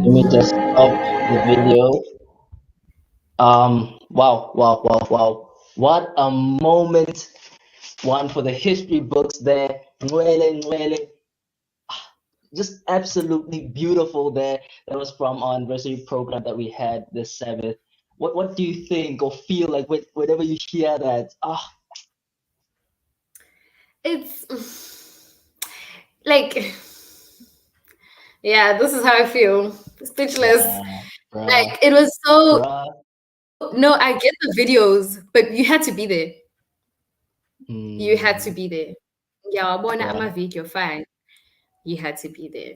Let me just stop the video. Wow, wow, wow, wow. What a moment. One for the history books there. Nwele, Nwele. Just absolutely beautiful there. That was from our anniversary program that we had this Sabbath. What do you think or feel like whenever you hear that? It's like, yeah, this is how I feel. Speechless. Bruh, It was so, bruh. no, I get the videos, but you had to be there. You had to Mm, be there. Yeah, wabona bruh. ama-video fine. You had to be there.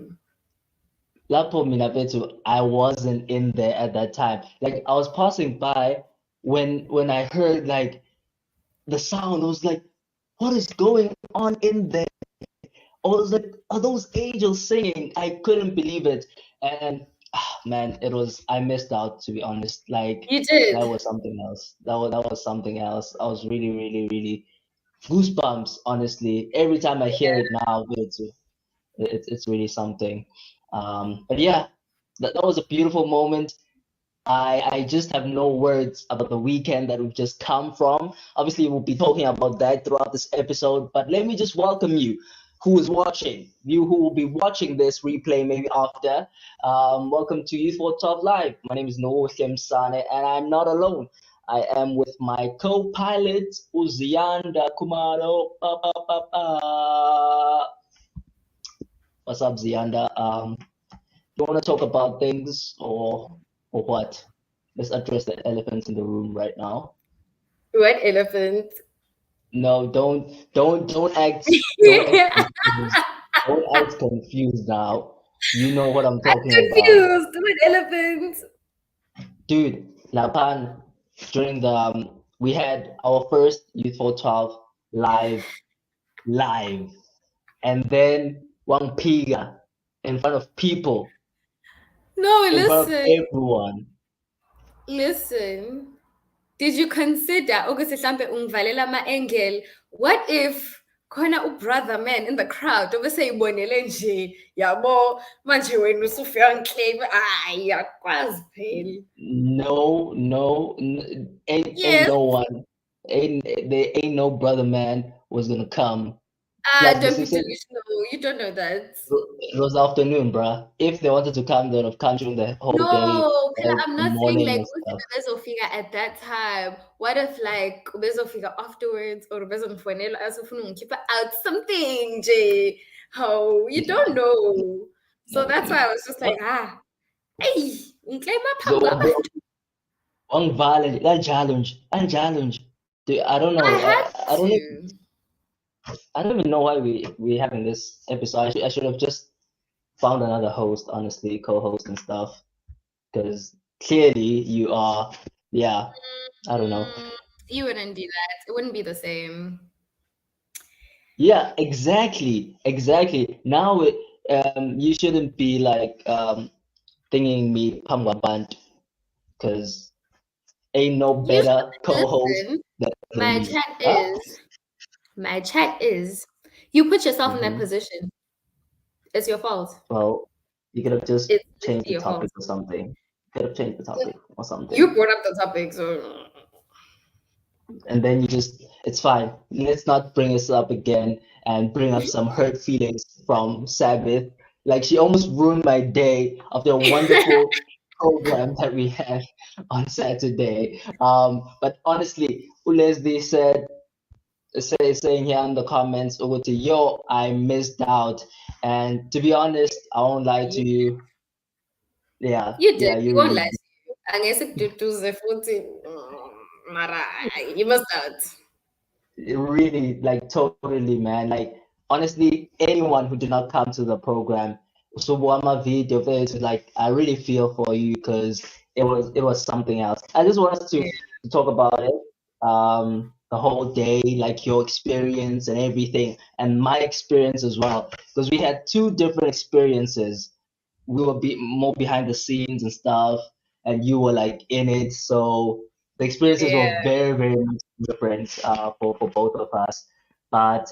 Lapo Minapetu, I wasn't in there at that time. Like I was passing by when I heard like the sound. I was like, what is going on in there? I was like, are those angels singing? I couldn't believe it. And man, I missed out, to be honest. Like You did. that was something else. That was something else. I was really, really, really goosebumps, honestly. Every time I hear it now, it's really something. But yeah, that was a beautiful moment. I just have no words about the weekend that we've just come from. Obviously, we'll be talking about that throughout this episode, but let me just welcome you who is watching, you who will be watching this replay maybe after. Welcome to Youth for Top Live. My name is Noah Sane, and I'm not alone. I am with my co-pilot, Uzianda Kumaro. What's up, Zianda? You want to talk about things or what? Let's address the elephants in the room right now. What elephant? No, don't act confused. Don't act confused now. You know what I'm I'm talking about. confused. What elephant? Dude, Lapan, during the we had our first Youth for 12 live, and then one piga in front of people, No, in front of listen. everyone. Listen. Did you consider ukuthi mhlambe ungivalela ama-angel? What if khona u-brother man in the crowd obese eyibonele nje, yabo, manje wena usufika ngiclaim, hhayi akwazi phela. Ain't Yes. no one, there ain't no brother man was gonna come. Plus, Don't this be is it. delusional. You don't know that. It was afternoon, bruh. If they wanted to come, they would have come during the whole day, No, phela right? I'm The not saying morning like and ukuthi stuff. bezofika at that time. What if like bezofika afterwards or bezongifonela asufuna ungikhipha out something nje. Oh, you don't know. So that's why I was just like, hey, So ang violent, kanjalo nje. I don't I know. had I don't know. to. I don't even know why we having this episode. I should have just found another host, honestly, co-host and stuff. Because clearly you are, yeah. I don't know. You wouldn't do that. It wouldn't be the same. Yeah, exactly. Now you shouldn't be like thinking me pamwabant because ain't no You better should co-host listen. than My me. chat Huh? is, my chat is, you put yourself in that Hmm. position. It's your fault. Well, you could have just It's changed literally the your fault. topic or something. Could have changed the topic or You something. brought up the topic, so And then you just, it's fine. Let's not bring us up again and bring up some hurt feelings from Sabbath. Like she almost ruined my day of the wonderful program that we had on Saturday. But honestly, Leslie saying here in the comments, Uguti, yo, I missed out. And to be honest, I won't lie to you, you. Yeah, you did. yeah, We you won't really lie did. to you. Unless you do the 14. Mara, you must out. Really, like totally, man. Like honestly, anyone who did not come to the program, so one my video is like I really feel for you because it was something else. I just want us to talk about it, the whole day, like your experience and everything, and my experience as well, because we had two different experiences. We were more behind the scenes and stuff, and you were like in it. So the experiences Yeah. were very, very much different for both of us. But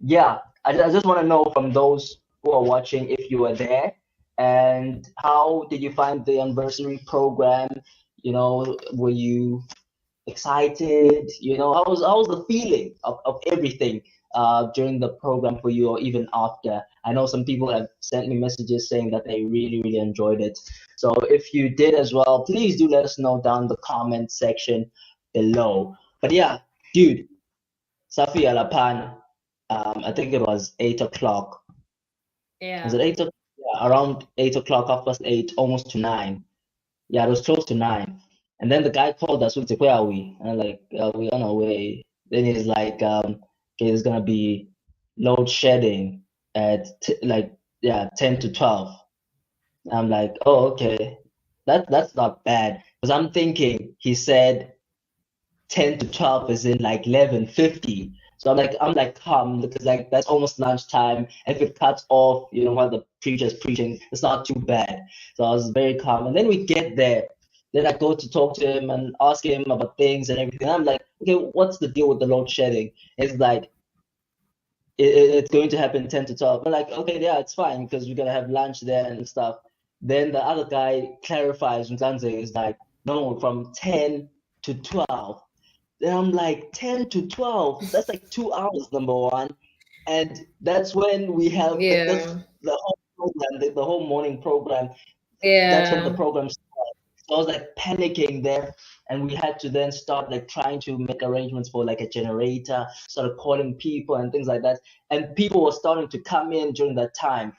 yeah, I just want to know from those who are watching if you were there and how did you find the anniversary program? Were you excited? How was the feeling of everything during the program for you or even after? I know some people have sent me messages saying that they really, really enjoyed it. So if you did as well, please do let us know down in the comment section below. But yeah, dude, Safi Alapan, I think it was 8 o'clock. Was it Yeah. 8 o'clock? Yeah, around 8 o'clock, 8:30, almost to 9. Yeah, it was close to 9. And then the guy called us, where are we? And I'm like, we on our way. Then he's like, okay, there's gonna be load shedding at like, yeah, 10 to 12. I'm like, oh, okay. That's not bad. Because I'm thinking he said 10 to 12 is in like 11:50. So I'm like calm because like that's almost lunchtime. And if it cuts off, while the preacher's preaching, it's not too bad. So I was very calm. And then we get there. Then I go to talk to him and ask him about things and everything. I'm like, okay, what's the deal with the load shedding? It's like it's going to happen 10 to 12. I'm like, okay, yeah, it's fine because we're gonna have lunch there and stuff. Then the other guy clarifies, Mzanze is like, no, from 10 to 12. Then I'm like, 10 to 12, that's like 2 hours, number one. And that's when we have that's Yeah. the whole program, the whole morning program. That's when the Yeah. program started. So I was like panicking there, and we had to then start like trying to make arrangements for like a generator, started calling people and things like that. And people were starting to come in during that time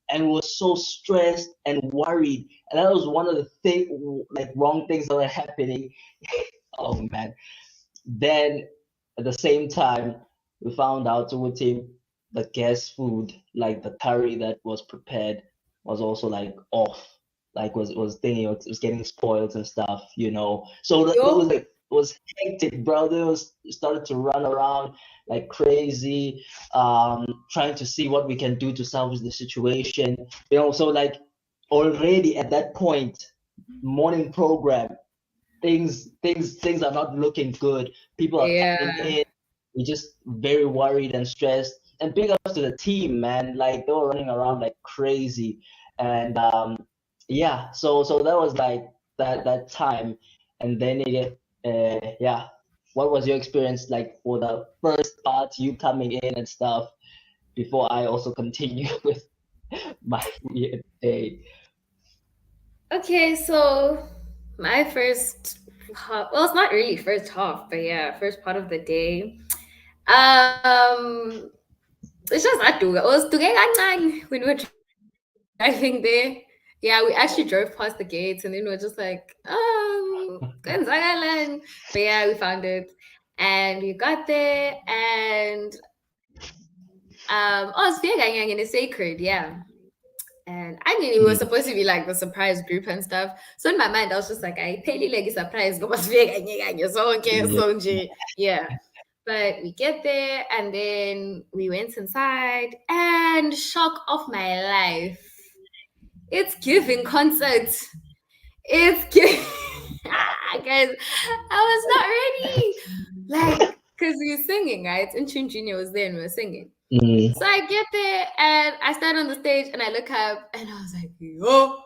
and was so stressed and worried. And that was one of the like wrong things that were happening. Oh man. Then at the same time, we found out with him the guest food, like the curry that was prepared, was also like off, like was thinking it was getting spoiled and stuff. So it was Yo. like it was hectic, bro. They was started to run around like crazy, trying to see what we can do to salvage the situation. So like already at that point, morning program things are not looking good. People are coming Yeah. in. We're just very worried and stressed. And big ups to the team, man. Like they were running around like crazy. And yeah, so that was like that time. And then yeah. What was your experience like for the first part, you coming in and stuff, before I also continue with my weird day? Okay, so my first half, well, it's not really first half, but yeah, first part of the day. Um, it's just aduka. It was when we were driving there. Yeah, we actually drove past the gates and then we were just like, Gonzagalan. But yeah, we found it. And we got there and it's Veganyang and it's sacred, yeah. And I mean, it was supposed to be like the surprise group and stuff. So in my mind, I was just like, I pay like a surprise. Go so okay, so yeah. But we get there and then we went inside and shock of my life. It's giving concert. It's giving guys, I was not ready. Like, because we were singing, right? And Chun Junior was there and we were singing. So I get there and I stand on the stage and I look up and I was like, yo.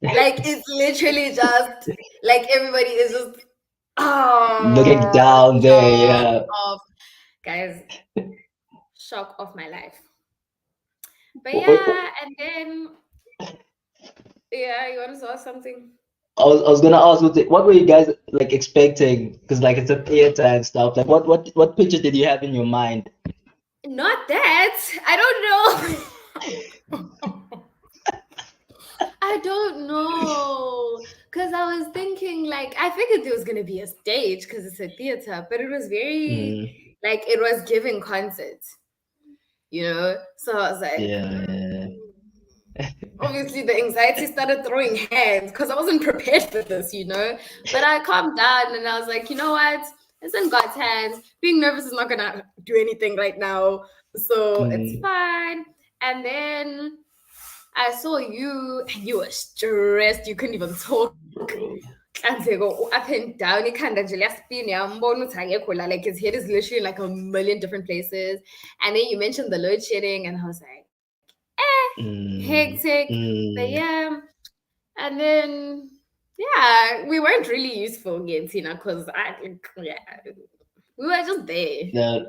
Like it's literally just like everybody is just looking down there, yeah. Guys, shock of my life. But yeah, and then yeah, you want to say something? I was gonna ask, what were you guys like expecting? Because like it's a theater and stuff. Like what picture did you have in your mind? Not that. I don't know. I don't know. Because I was thinking, like, I figured there was going to be a stage because it's a theater, but it was very, like, it was giving concerts, you know? So I was like, yeah. Obviously, the anxiety started throwing hands because I wasn't prepared for this, you know? But I calmed down and I was like, you know what? It's in God's hands. Being nervous is not going to do anything right now. So it's fine. And then I saw you and you were stressed. You couldn't even talk. And they go up and down. He kind of like his head is literally like a million different places. And then you mentioned the load shedding, and I was like, hectic. But yeah. And then yeah, we weren't really useful again, Tina, because we were just there.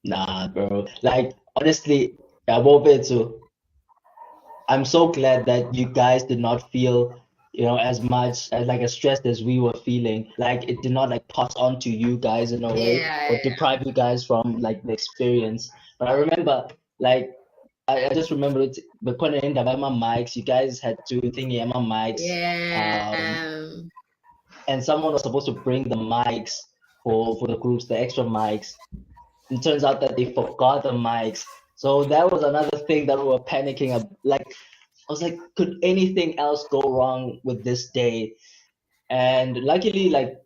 Nah, bro. Like honestly, I'm so glad that you guys did not feel, as much as like as stressed as we were feeling. Like it did not like pass on to you guys in a way or deprive you guys from like the experience. But I remember, like, I just remember it. The point in the my mics, you guys had to thingy my mics. And someone was supposed to bring the mics for the groups, the extra mics. It turns out that they forgot the mics. So that was another thing that we were panicking. Like, I was like, could anything else go wrong with this day? And luckily, like,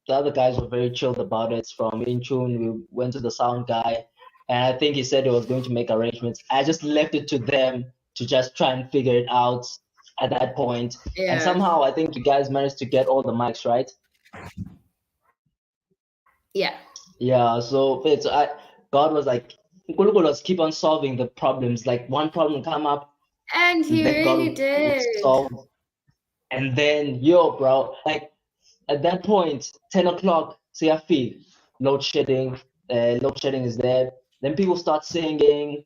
the other guys were very chilled about it. From Inchun, we went to the sound guy, and I think he said he was going to make arrangements. I just left it to them to just try and figure it out at that point. And somehow, I think you guys managed to get all the mics, right? Yeah, so God was like, let's keep on solving the problems. Like one problem come up, and he really did. Solve. And then bro, like at that point, 10 o'clock, say I feel load shedding is there. Then people start singing.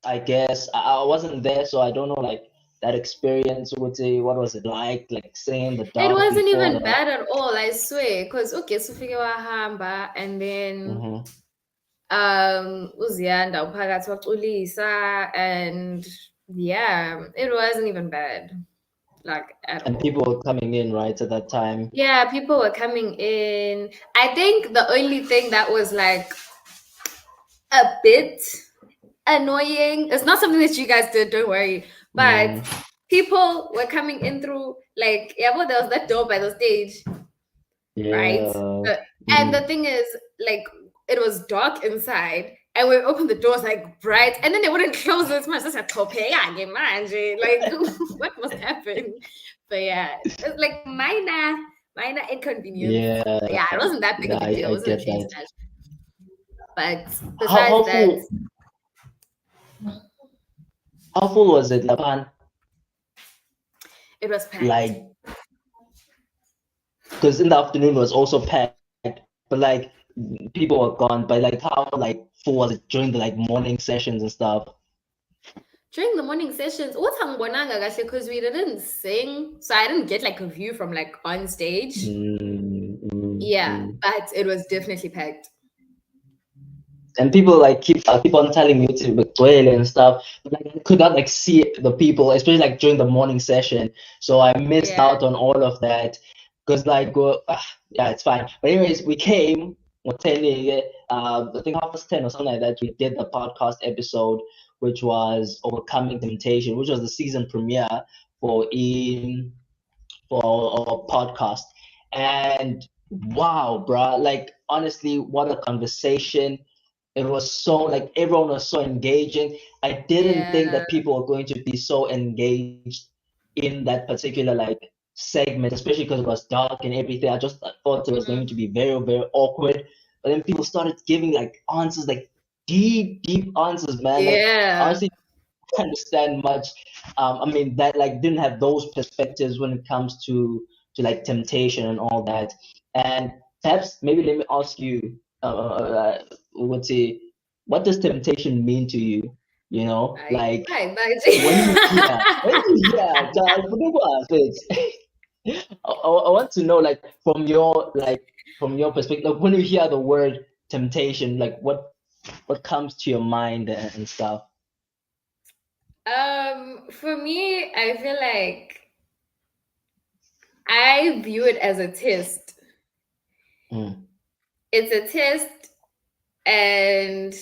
I guess I wasn't there, so I don't know like that experience. Would say what was it like singing the dark? It wasn't even bad at all, I swear. Because okay, so figure wahamba and then uziyanda uphakathi waxolisa and yeah, it wasn't even bad. Like and people were coming in right at that time. Yeah, people were coming in. I think the only thing that was like a bit annoying, it's not something that you guys did, don't worry, but people were coming in through like there was that door by the stage, right? And the thing is, like, it was dark inside and we opened the doors like bright and then they wouldn't close as much as like what must happen? But yeah, it's like minor inconvenience. Yeah, it wasn't that big of a deal. It wasn't a train smash. But besides that, how full was it, Lapan? It was packed. Like, because in the afternoon was also packed, but like people were gone. But like, how like full was it during the like morning sessions and stuff? During the morning sessions, because we didn't sing, so I didn't get like a view from like on stage. Yeah, but it was definitely packed. and people like keep on telling me to McDwell and stuff. But like I could not like see the people, especially like during the morning session. So I missed Yeah. out on all of that. Because like yeah, it's fine. But anyways, we came I think 10:30 or something like that. We did the podcast episode, which was Overcoming Temptation, which was the season premiere for in for our podcast. And wow, bruh, like honestly, what a conversation. It was so like everyone was so engaging. I didn't think Yeah. that people were going to be so engaged in that particular like segment, especially because it was dark and everything. I just thought it was going to be very, very awkward. But then people started giving like answers, like deep, deep answers, man. Like Yeah. honestly, understand much. I mean that like didn't have those perspectives when it comes to like temptation and all that. And perhaps maybe let me ask you, would say, what does temptation mean to you? You know, like Right, when you hear, I want to know like from your perspective, like, when you hear the word temptation, like what comes to your mind and stuff. For me, I feel like I view it as a test. Mm. It's a test, and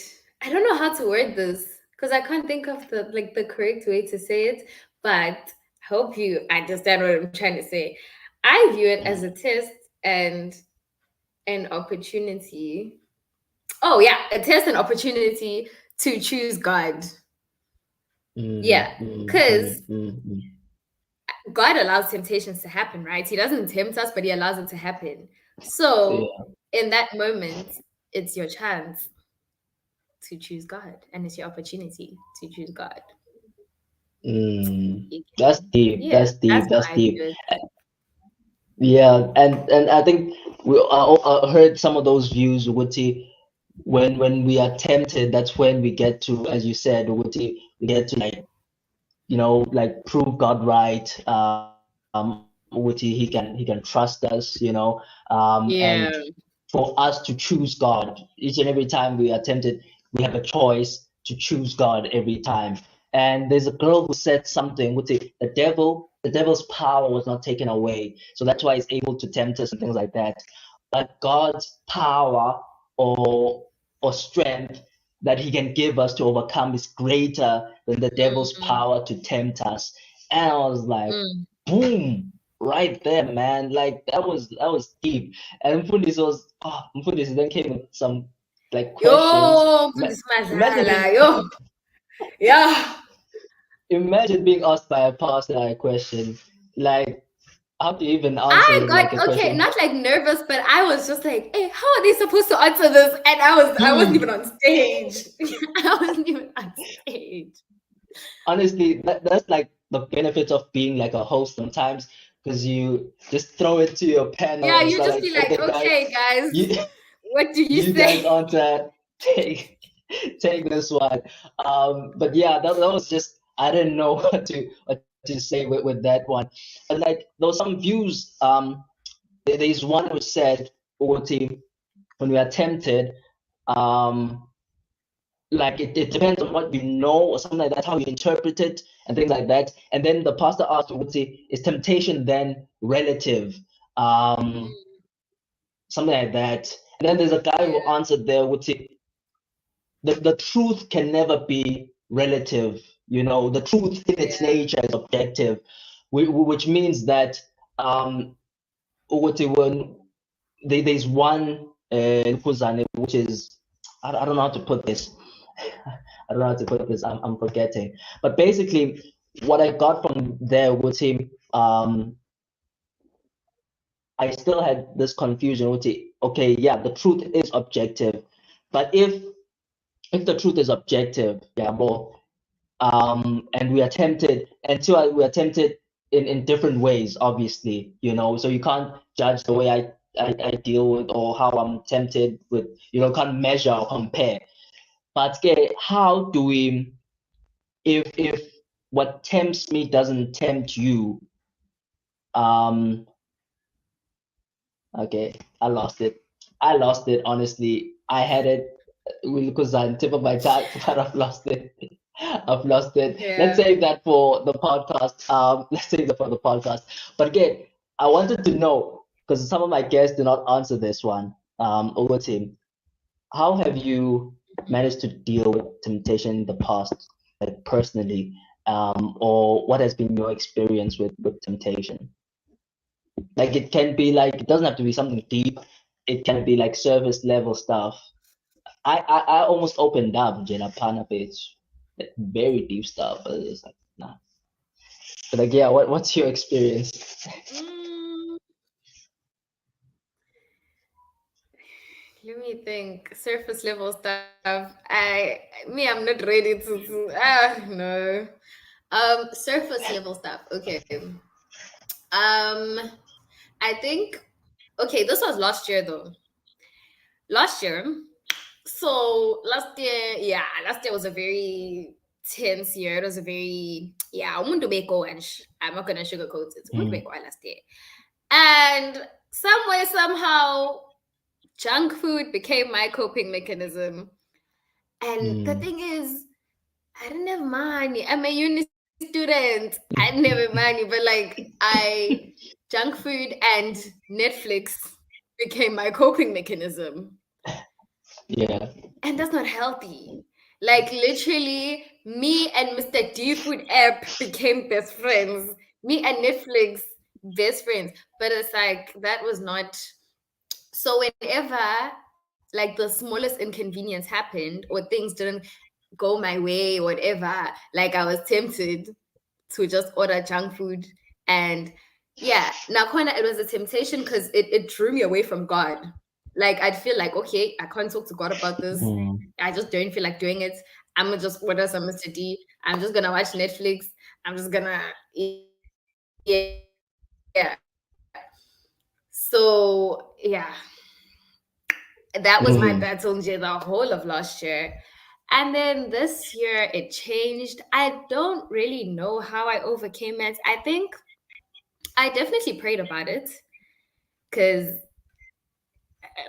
I don't know how to word this because I can't think of the correct way to say it, but I hope you understand what I'm trying to say. I view it as a test and an opportunity. Oh yeah, a test and opportunity to choose God. Yeah, Mm, mm, because mm, mm, mm. God allows temptations to happen, right? He doesn't tempt us, but he allows it to happen. So Yeah. in that moment, it's your chance to choose God, and it's your opportunity to choose God. Mm. You That's deep. Yeah, That's that's deep. That's how I deep. view it. Yeah, and I think I heard some of those views, Wuti, when we are tempted, that's when we get to, as you said, Wuti, we get to like, like prove God right. Wuti, he can trust us, and Yeah. for us to choose God each and every time we are tempted, we have a choice to choose God every time. And there's a girl who said something, would say the devil's power was not taken away. So that's why he's able to tempt us and things like that. But God's power or strength that he can give us to overcome is greater than the devil's Mm, power to tempt us. And I was like, mm. boom, right there, man. Like that was deep. And Mfundisi then came with some like questions. Yo, Ma- mfundisi Imagine madlala, being yo. Yeah. imagine being asked by a pastor a question. Like, how do you even answer I like a got okay, question? not like nervous, but I was just like, hey, how are they supposed to answer this? And I wasn't even Hmm. on stage. I wasn't even on stage. Honestly, that's like the benefits of being like a host sometimes, because you just throw it to your panel Yeah, and you start just be like, like, okay, guys, okay, guys, you what do you you guys say? answer, take take this one. But yeah, that was just I didn't know what to say with that one. And like there was some views. There's one who said, "Oti, when we are tempted, um, like it depends on what you know or something like that, how you interpret it and things like that." And then the pastor asked, "Would say, is temptation then relative?" Um, Something like that. And then there's a guy who Yeah, answered there, would say, the truth can never be relative. The truth in its yeah, nature is objective, which means that when there's one Nkuzane, which is I don't know how to put this. I don't know how to put this. I'm forgetting. But basically, what I got from there with him, I still had this confusion with it. Okay, yeah, the truth is objective, but if the truth is objective, yeah, well, and we are tempted, and so we are tempted in different ways, obviously, so you can't judge the way I deal with or how I'm tempted with, can't measure or compare. But okay, how do we, if what tempts me doesn't tempt you, um, okay, I lost it. Honestly. I had it. because I'm tip of my tongue, but I've lost it. I've lost it. Let's Yeah. save that for the podcast. Let's save that for the podcast. But again, I wanted to know because some of my guests do not answer this one. Over team, how have you managed to deal with temptation in the past, like personally, or what has been your experience with temptation? Like it can be like it doesn't have to be something deep. It can be like surface level stuff. I almost opened up Jena Pana page, like very deep stuff, but it's like nah. But like yeah, what's your experience? Mm, let me think. Surface level stuff. I'm not ready no. Surface level stuff. Okay. I think okay, this was last year though. Last year. So last year was a very tense year. It was a very umuntu beko and I'm not gonna sugarcoat it. Umuntu Mm, beko last year. And some way, somehow, junk food became my coping mechanism. And the mm, thing is, I didn't have money. I'm a uni student. I didn't have money, but like junk food and Netflix became my coping mechanism. yeah. And that's not healthy. Like literally, me and Mr. D Food app became best friends. Me and Netflix, best friends. But it's like that was not so whenever like the smallest inconvenience happened or things didn't go my way, whatever, like I was tempted to just order junk food. And yeah, now it was a temptation because it drew me away from God. Like I'd feel like, okay, I can't talk to God about this. Mm, I just don't feel like doing it. I'm gonna just order some Mr. D. I'm just gonna watch Netflix. I'm just gonna yeah. So yeah, that was my mm, battle the whole of last year. And then this year it changed. I don't really know how I overcame it. I think I definitely prayed about it because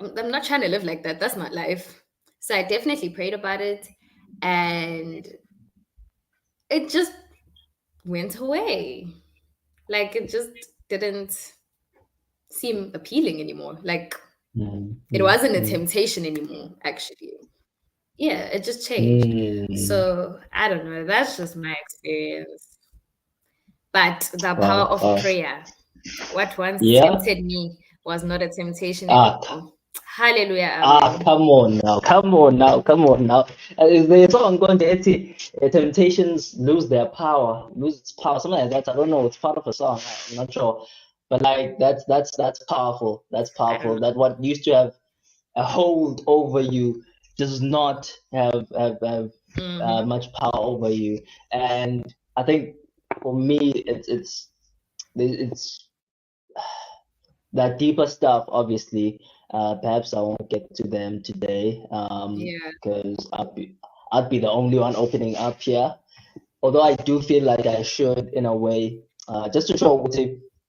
I'm not trying to live like that. That's not life. So I definitely prayed about it and it just went away. Like it just didn't seem appealing anymore. Like it wasn't a mm, temptation anymore, actually. Yeah, it just changed. mm. So I don't know. That's just my experience. But the power Wow. of prayer, what once Yeah. tempted me was not a temptation Ah, anymore. Hallelujah. Amen. come on now, come on now, come on now. There's song going to temptations lose their power, lose its power, something like that. I don't know. It's part of a song. I'm not sure, but like that's powerful. That's I don't powerful. know. That what used to have a hold over you does not have Mm-hmm. much power over you. And I think for me, it's that deeper stuff, obviously, perhaps I won't get to them today, Yeah. because I'd be the only one opening up here. Although I do feel like I should, in a way, just to show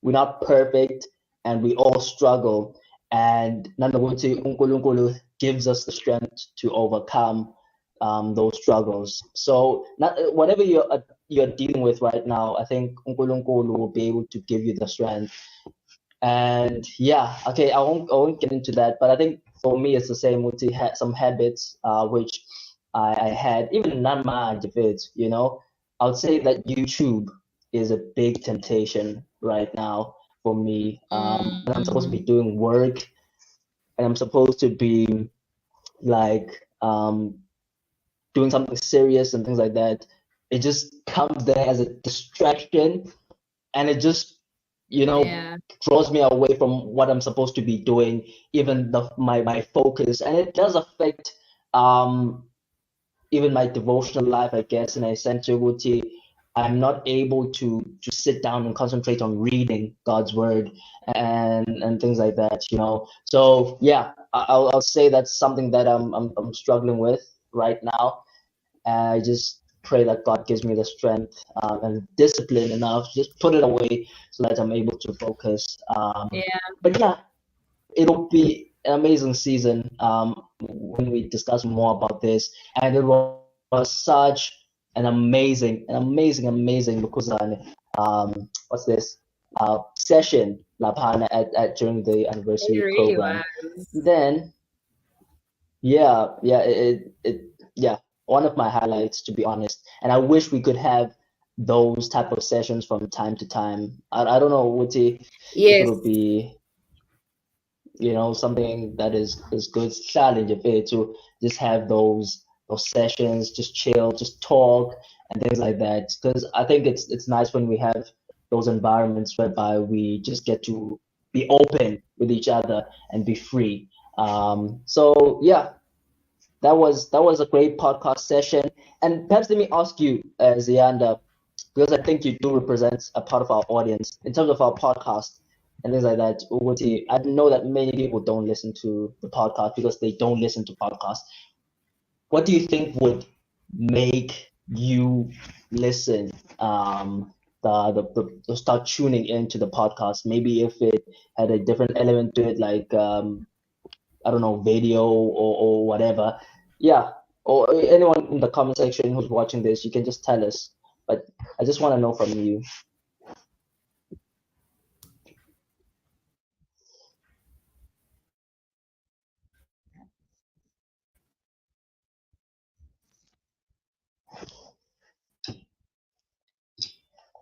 we're not perfect and we all struggle. And Nandabuti Unkulunkulu gives us the strength to overcome those struggles. So, whatever you're dealing with right now, I think Unkulunkulu will be able to give you the strength. And yeah, okay, I won't get into that, but I think for me it's the same. With some habits, which I had even non habits, I would say that YouTube is a big temptation right now for me. When I'm supposed to be Mm-hmm. doing work and I'm supposed to be like doing something serious and things like that, it just comes there as a distraction, and it just you know Yeah. draws me away from what I'm supposed to be doing, even my focus, and it does affect um even my devotional life, I guess, in a sense. I'm not able to sit down and concentrate on reading God's word and things like that. So yeah, I'll say that's something that I'm struggling with right now. I just pray that God gives me the strength and discipline enough, just put it away so that I'm able to focus. Yeah. But yeah, it'll be an amazing season. When we discuss more about this, and it was such an amazing Mukuzane. What's this? Session Lapana at during the It anniversary really program. was. Then yeah, one of my highlights, to be honest. And I wish we could have those type of sessions from time to time. I don't know, Wuti, if it Yes. would be, something that is good challenge of it to just have those sessions, just chill, just talk and things like that. Because I think it's nice when we have those environments whereby we just get to be open with each other and be free. So yeah, that was a great podcast session. And perhaps let me ask you, Zianda, because I think you do represent a part of our audience in terms of our podcast and things like that. Uguti, I know that many people don't listen to the podcast because they don't listen to podcasts. What do you think would make you listen? Start tuning into the podcast. Maybe if it had a different element to it, like I don't know, video or whatever. Yeah, or anyone in the comment section who's watching this, you can just tell us. But I just want to know from you.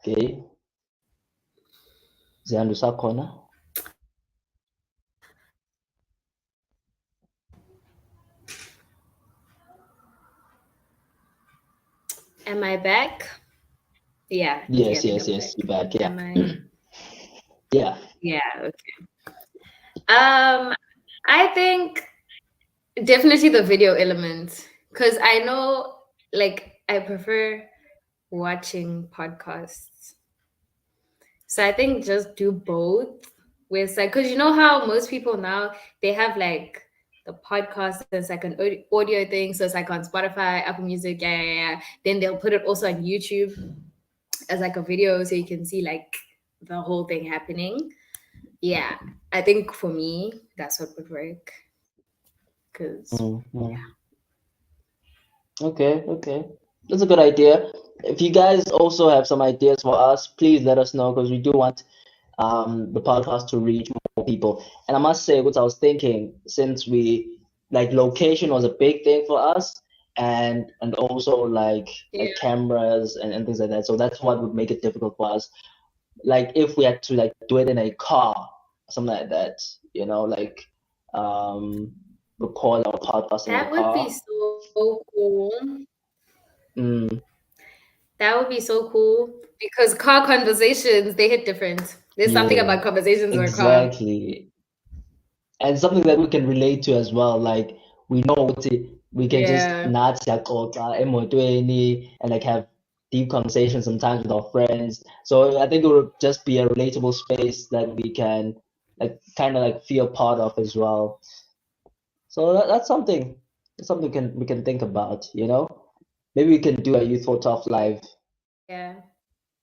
Okay, Ziandu Sakona. Am I back? Yeah. Yes, I think yes, I'm yes. back. You're back. Yeah, Am I? yeah. Yeah. Okay. I think definitely the video element, because I know, like, I prefer watching podcasts. So I think just do both. With like, because you know how most people now they have like the podcast as like an audio thing, so it's like on Spotify, Apple Music, yeah. Then they'll put it also on YouTube as like a video, so you can see like the whole thing happening. Yeah, I think for me that's what would work. Because Mm-hmm. Okay. That's a good idea. If you guys also have some ideas for us, please let us know because we do want the podcast to reach more people. And I must say, what I was thinking, since we like location was a big thing for us, and also like yeah, cameras and things like that. So that's what would make it difficult for us. Like if we had to like do it in a car, something like that, like um record our podcast in a that would be car. so cool. Mm, That would be so cool because car conversations they hit different. There's something yeah, about conversations in a car. exactly. And something that we can relate to as well. Like we know we can just Yeah. not emotweni and like have deep conversations sometimes with our friends. So I think it would just be a relatable space that we can like kind of like feel part of as well. So that's something we can think about. Maybe we can do a youthful tough live Yeah.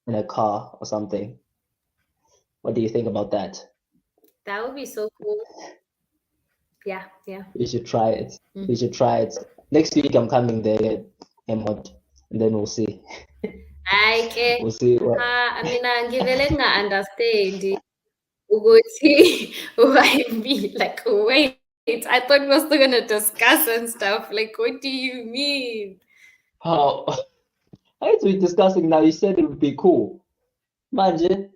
in a car or something. What do you think about that? That would be so cool. Yeah. We should try it. We Mhm. should try it. Next week I'm coming there, Emot, and then we'll see. Hayi ke, We'll see what. mina ngivele kunga-understand ukuthi why me? Like, wait, I thought we were still gonna discuss and stuff. Like, what do you mean? How? How is we discussing now? You said it would be cool. Imagine.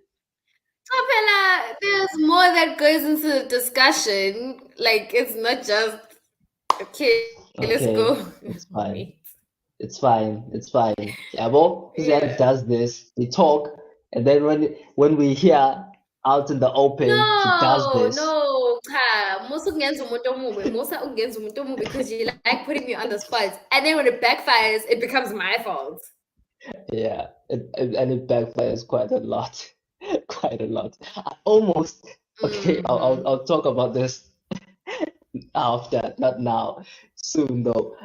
So, Bella, there's more that goes into the discussion. Like, it's not just, okay, let's Okay, go. it's fine. Wait. It's fine. It's fine. Yeah, well, Zen Yeah. does this. We talk, and then when we hear out in the open, he does this. No, cha. Musa ungenza umuntu omubi. Musa ungenza umuntu omubi because you like putting me on the spot. And then when it backfires, it becomes my fault. Yeah, and it backfires quite a lot, quite a lot. I almost okay. I'll talk about this after, not now, soon though.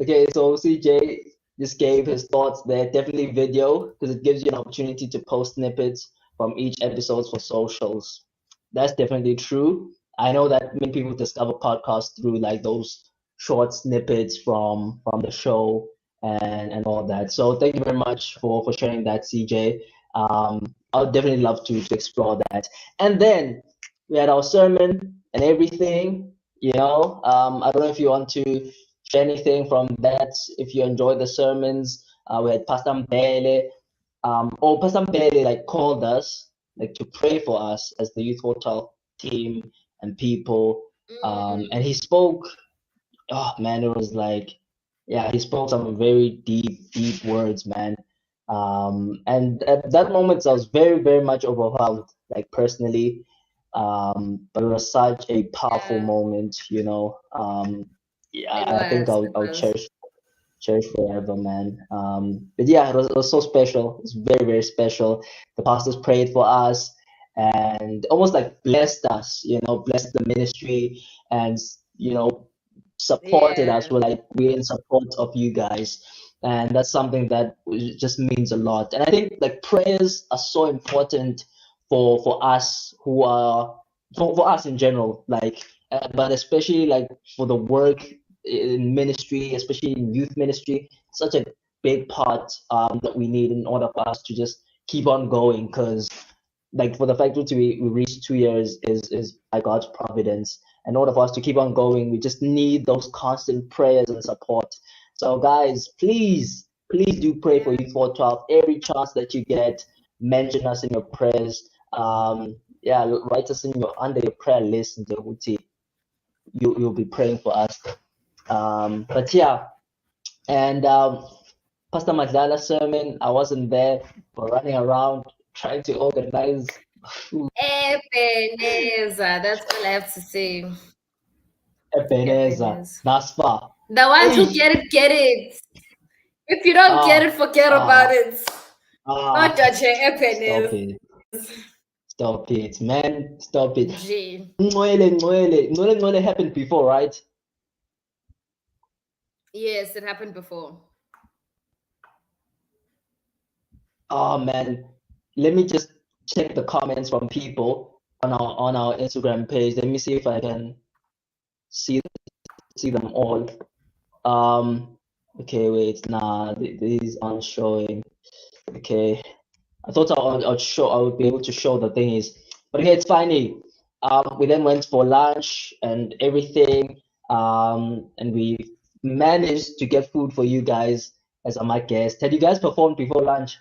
Okay, so CJ just gave his thoughts there. Definitely video because it gives you an opportunity to post snippets from each episode for socials. That's definitely true. I know that many people discover podcasts through like those short snippets from the show and all that. So thank you very much for sharing that, CJ. I would definitely love to explore that. And then we had our sermon and everything. I don't know if you want to share anything from that. If you enjoyed the sermons, we had Pastor Mbele. Pastor Mbele like called us like to pray for us as the Youth Hotel team and people. And he spoke. Oh man, it was like, yeah, he spoke some very deep words, man. And at that moment, I was very, very much overwhelmed, like personally. But it was such a powerful Yeah, moment. Yeah, it I think was. It I'll was. cherish forever, man. But yeah, it was so special. It's very, very special. The pastors prayed for us and almost like blessed us, blessed the ministry and, supported us. Yeah. We're in support of you guys. And that's something that just means a lot. And I think like prayers are so important for us who are for us in general, but especially like for the work in ministry, especially in youth ministry, such a big part that we need in order for us to just keep on going. Because like for the fact that we reached 2 years is by God's providence. In order for us to keep on going, we just need those constant prayers and support. So guys, please do pray for Youth 412 every chance that you get. Mention us in your prayers. Yeah, write us in under your prayer list, you'll be praying for us. But yeah, and Pastor Madlala's sermon, I wasn't there, but running around trying to organize. Ebenezer, that's all I have to say. Ebenezer, Ebenezer. Nasfa. The ones who Eish. get it. If you don't get it, forget about it. Not judge Stop Ebenezer. it. Stop it, man. Stop it. G. Ngcwele happened before, right? Yes, it happened before. Oh man, let me just check the comments from people on our Instagram page. Let me see if I can see them all. Okay, wait, nah, these aren't showing. Okay, I thought I would be able to show the thing is, but okay, it's fine. We then went for lunch and everything. And we managed to get food for you guys as my guest. Had you guys performed before lunch?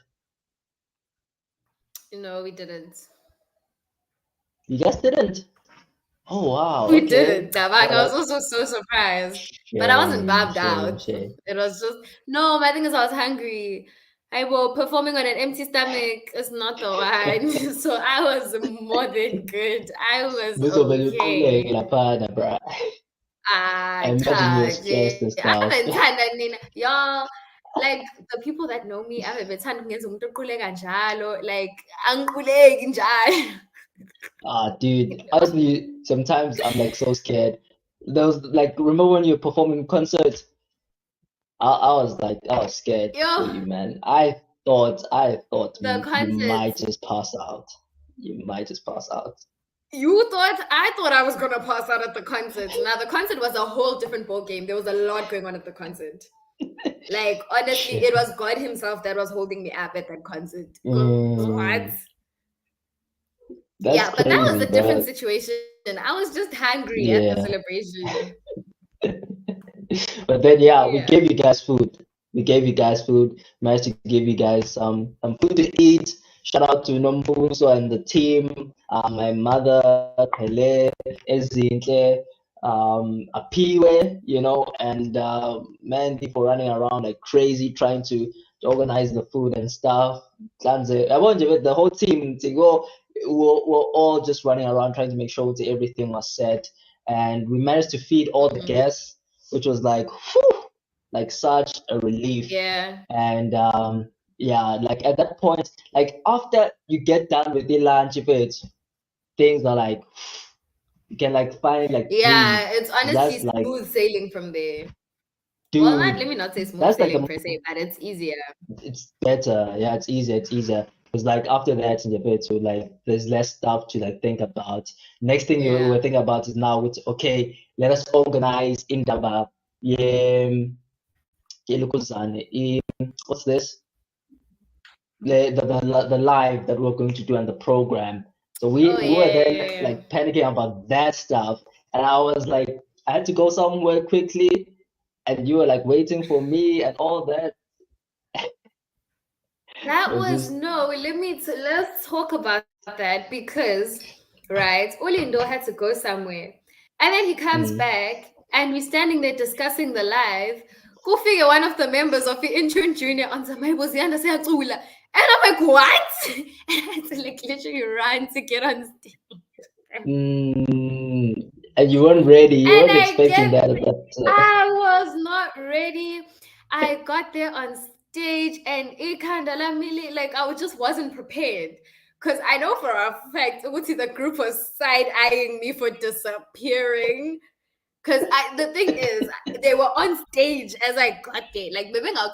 No, we didn't. You guys didn't? Oh wow, We okay. didn't, Tabang. I was also so surprised. But I wasn't bugged out. Shame. It was just no, my thing is I was hungry. I was performing on an empty stomach is not the one. So I was more than good. I was okay. Bruh. I imagine you're stressed and stuff. Y'all, like the people that know me, I've been like angiquleki njalo. Dude, honestly, sometimes I'm like so scared. There was like, remember when you were performing concerts? I was scared for you, man. I thought The you might concerts. just pass out. You might just pass out. I thought I was gonna pass out at the concert. Now the concert was a whole different ball game. There was a lot going on at the concert. Like honestly, it was God Himself that was holding me up at that concert. What? That's but that was crazy, a different bro. situation. I was just hungry at the celebration. But then we gave you guys food. Managed to give you guys some food to eat. Shout out to Nombuso and the team. My mother, Pele, Ezintle, Apiwe, and man, people running around like crazy trying to organize the food and stuff. The whole team to go. We're all just running around trying to make sure that everything was set, and we managed to feed all the guests, which was like, whew, like such a relief. Yeah. And like at that point, like after you get done with the lunch, things are like you can like find like breathe. It's honestly smooth sailing from there. Dude, well, let me not say smooth sailing per se, but it's easier. It's better. Yeah, it's easier. because like after that in Japan too, like there's less stuff to like think about. Next thing you Yeah. were thinking about is now it's okay, let us organize indaba. Yeah, what's this? The live that we're going to do and the program. So Oh we were yeah, then yeah, yeah. like panicking about that stuff, and I was like, I had to go somewhere quickly, and you were like waiting for me and all that. It That was was just no. Let's talk about that because right, Olindo had to go somewhere, and then he comes mm, back, and we're standing there discussing the live. Go figure, one of the members of the intern junior on the Bible and I'm like, what? And I had to like literally run to get on stage. mm, and you weren't ready. You And weren't expecting that at that. I was not ready. I got there on stage and it kind of like I just wasn't prepared. Because I know for a fact, the group was side eyeing me for disappearing. Because the thing is, they were on stage as I got there. Like, maybe I'll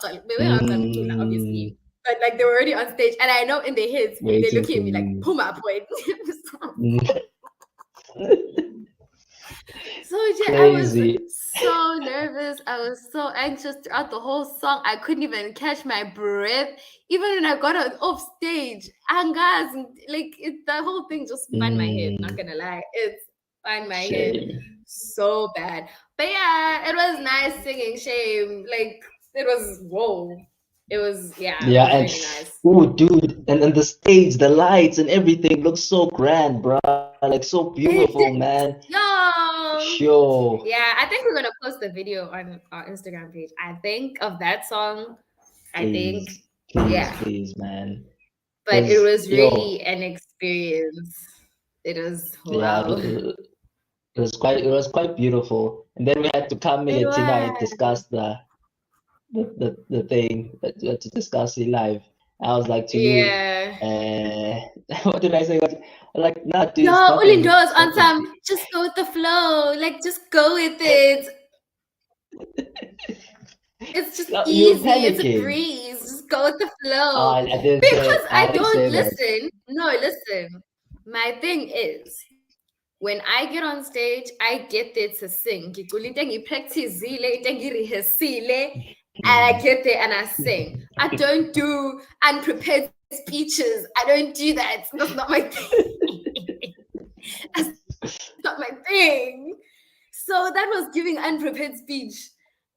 obviously. Mm, But like, they were already on stage. And I know in their heads, they're waiting looking for at me like, you. Puma point. Mm, So yeah, I was crazy. so nervous. I was so anxious throughout the whole song. I couldn't even catch my breath. Even when I got off stage, angas, the whole thing just spun my head. Not Mm, gonna lie, it spun my head shame. so bad. But yeah, it was nice singing. Shame, like it was whoa. It Yeah, was and really nice. oh, dude, and the stage, the lights, and everything looks so grand, bro. Like so It beautiful, did, man. yo. Sure. Yeah, I think we're gonna post the video on our Instagram page. I think of that song. I think, Please, please, yeah. please, man. But it Because was yo, really an experience. It was yeah, wow. it was quite beautiful. And then we had to come It here tonight was. discuss the thing that we had to discuss it live. I was like to you, Yeah. what did I say? Like, nah, dude, Yo, it's Ulindo nothing, is it's on nothing. some just go with the flow. Like just go with it. It's just No, you were easy. It's a panicking. breeze. Just go with the flow. I didn't Because say I I didn't don't say that. listen. No, listen. My thing is when I get on stage, I get there to sing. Ngicula into engiyipracticile, into engiyirehearsile, and I Mm. get there and I sing. I don't do unprepared speeches. I don't do that. That's not my thing. That's not my thing. So that was giving unprepared speech.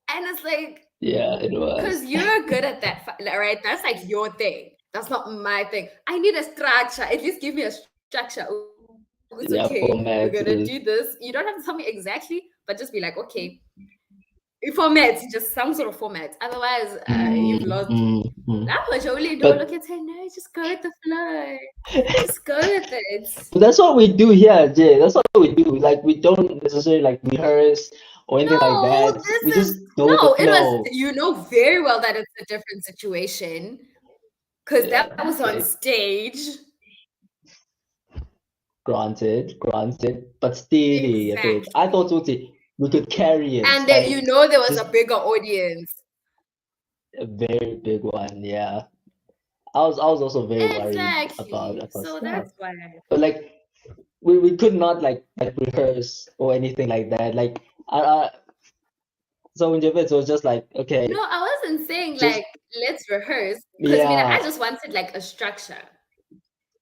And it's like, Yeah, it because was. you're good at that, right? That's like your thing. That's not my thing. I need a structure. At least give me a structure. It's Yeah, okay. We're format gonna is. do this. You don't have to tell me exactly, but just be like, okay, format, just some sort of format. Otherwise, you've Mm, lost me. mm, mm. That was only don't look But at say no, just go with the flow. Just go with it. that's what we do here, Jay. That's what we do. Like we don't necessarily like rehearse or anything like No, that. We this is just go with the no, it was flow. you know very well that it's a different situation because that Yeah, was on okay. stage. Granted, granted. But still, I Exactly. thought we could carry it. And that Like you know there was a just bigger audience. a very big one, yeah. I was also very worried Exactly. about So stuff. that's why. But like we could not like rehearse or anything like that. Like so in Japan it was just like No, okay, I wasn't saying just like let's rehearse because I yeah, just wanted like a structure.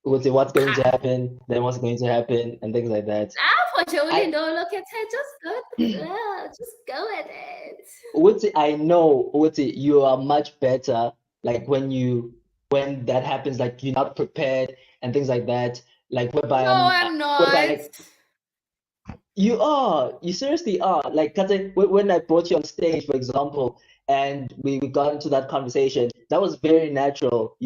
we'll see what's going to Ha. happen, then what's going to happen, and things like that. Unfortunately, I don't look at it. Just go with the flow. Just go with it. would say I know would say you are much better like when that happens, like you're not prepared and things like that. Like whereby No, I'm whereby not. like you seriously are. Like, cause when I brought you on stage, for example, and we got into that conversation, that was very natural,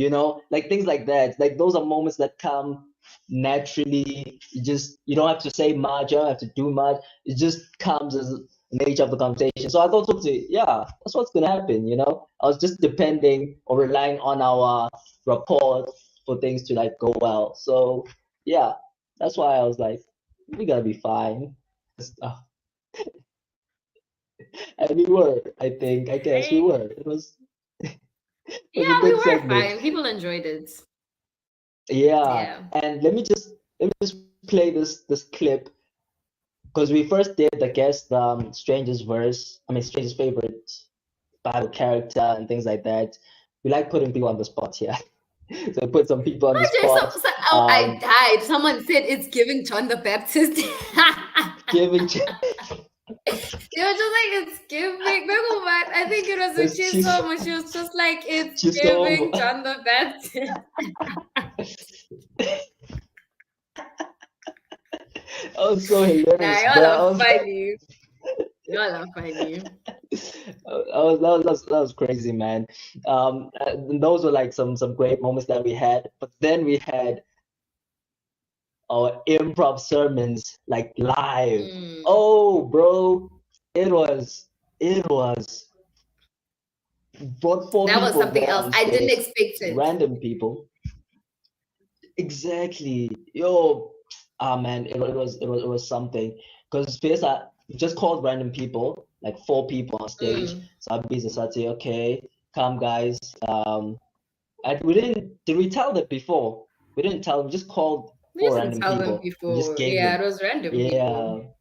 like things like that. Like those are moments that come naturally. You don't have to say much, you don't have to do much. It just comes as the nature of the conversation. So I thought, okay, yeah, that's what's gonna happen. I was just depending or relying on our rapport for things to like go well. So yeah, that's why I was like, we gotta be fine stuff. And we were, I guess we Right? were. It was a Yeah, we good were segment. fine. People enjoyed it. Yeah, Yeah. and let me just play this clip because we first did the guest Stranger's verse. I mean Stranger's favorite Bible character and things like that. We like putting people on the spot here. So we put some people on the Imagine spot. oh, I Um, died. Someone said it's giving John the Baptist. They giving were just like, it's giving. No, but I think it was a this she's Chisom. She was just like, it's she's giving so John the Baptist. that was so Nah, hilarious, y'all bro. are funny. Y'all are funny. That was crazy, man. Those were like some great moments that we had. But then we had our improv sermons like live. Mm. Oh, bro, it was brought four That was people something there else. on I didn't stage, expect it. random people. Exactly. Yo, man, it was something. Because first I just called random people, like four people on stage. Mm. So I busy so I say, okay, come guys. We did we tell them before? We didn't tell them, just called We four didn't random tell them people. We just before. gave Yeah, them, it was random people.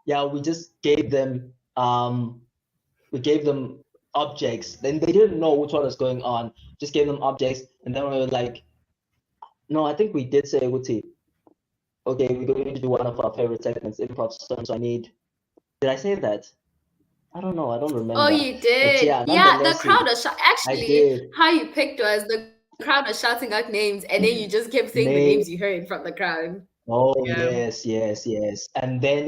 yeah, yeah, we gave them objects. Then they didn't know which one was going on. Just gave them objects, and then we were like, no, I think we did say, Uti, okay, we're going to do one of our favorite segments, improv songs. So did I say that? I don't know. I don't Oh, remember. you But did. yeah, Yeah, the nonetheless, crowd was I actually did. how you picked was the crowd was shouting out names, and then you just kept saying the Name. names you heard from the crowd. Oh, Yeah. yes, yes, yes. And then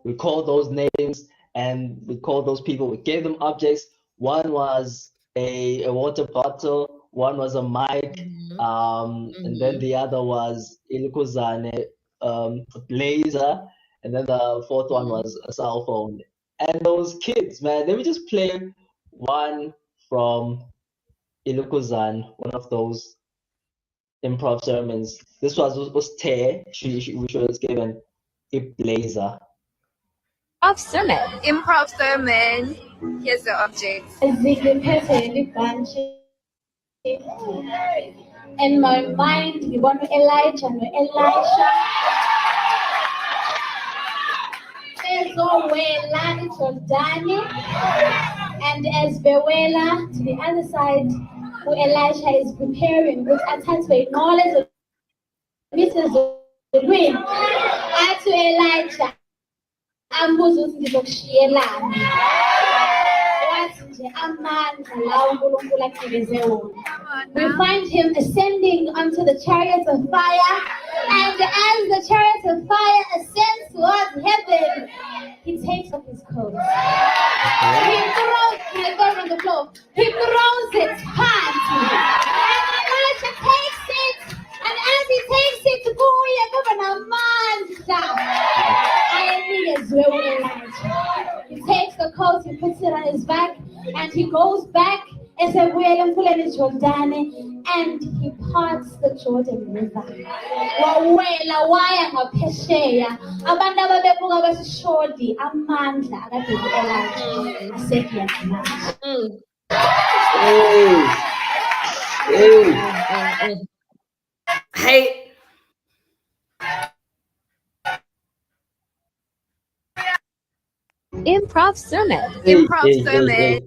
we called those names and we called those people. We gave them objects. One was a water bottle, one was a mic, Mhm. and then Mhm. the other was Ilukuzane, a blazer, and then the fourth one Mhm. was a cell phone. And those kids, man, let me just play one from Ilukuzan, one of those improv sermons. This was Tay. Which was given a blazer. Improv sermon. Improv sermon. Here's the object. In my mind, we want Elijah and Elisha. Ezowela, it was Danny. And as Bewela to the other side, where Elisha is preparing, which attacks with knowledge of Mrs. Win. Add to Elijah. Ambuzo ukuthi ngizokushiyelani. Wathi nje amandla lawo uNkulunkulu akhiqize wona. We find him ascending onto the chariots of fire, and as the chariots of fire ascends towards heaven, he takes off his coat. He throws it on the floor. He throws it past me. And Elijah takes it, and as he takes it, kuya kuba namandla. He takes the coat, he puts it on his back, and he goes back and says, Jordan, and he parts the Jordan River. Wawela waya ngaphesheya. Abantu ababebuka besishodi amandla akade Elijah asekuyena manje. Hey. Improv sermon. Improv sermon.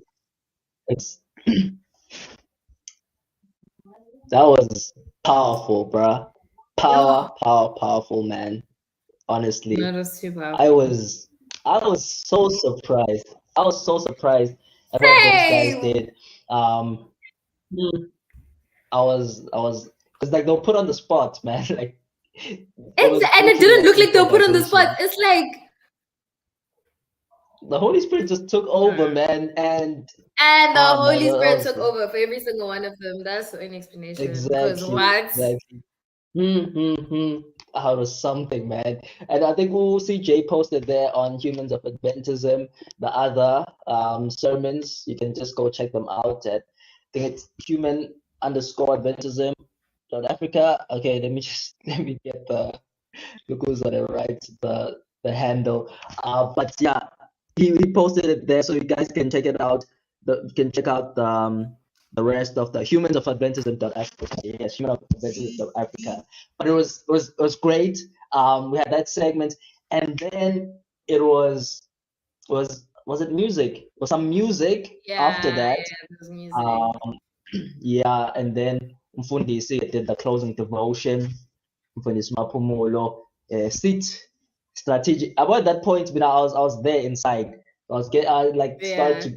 That was powerful, bruh. Powerful, man. Honestly, That was too powerful. I was so surprised. I was so surprised at what those guys did. I was because like they'll put on the spot, man. Like And it didn't look like they were put on the spot. It's like the Holy Spirit just took over, man, and the Holy man, Spirit took over for every single one of them. That's an explanation. Because what? Exactly. Out of something, man. And I think CJ posted there on Humans of Adventism the other sermons. You can just go check them out at, I think it's human_adventism Africa. Okay, let me get the goes on it right, the handle. But yeah, he posted it there, so you guys can check it out. You can check out the rest of the Humans of Adventism.Africa. Yes, Human of Adventism.Africa. But it was great. We had that segment, and then it was it music? Was some music after that? There's music. Yeah, and then Mfundisi did the closing devotion. Mfundisi Maphumulo, sit strategic. About that point, when I was there inside. I like started to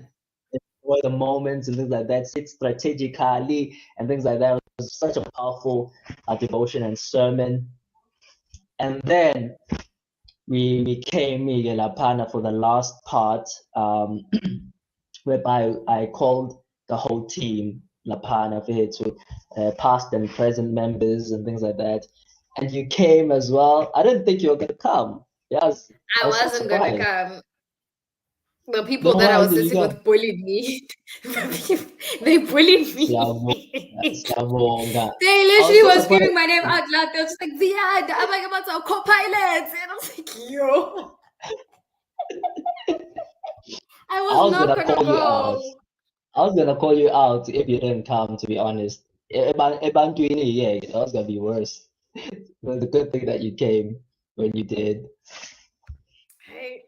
enjoy the moments and things like that. Sit strategically and things like that. It was such a powerful devotion and sermon. And then we came Lapana for the last part, whereby I called the whole team Lapana for here to past and present members and things like that. And you came as well. I didn't think you were gonna come. Yes, I was so wasn't gonna surprised. come. The people Then that I why was did you sitting come? with bullied me. They bullied me. Siyabonga. They I was literally so were screaming surprised. my name out loud. They were just like, Ziad, I'm like about to co-pilots. And I was like, yo. I I was was not gonna gonna call you out. go. I was gonna call you out if you didn't come, to be honest. Ebantwini, yeah, that was gonna be worse. It was a good thing that you came when you did. Hey,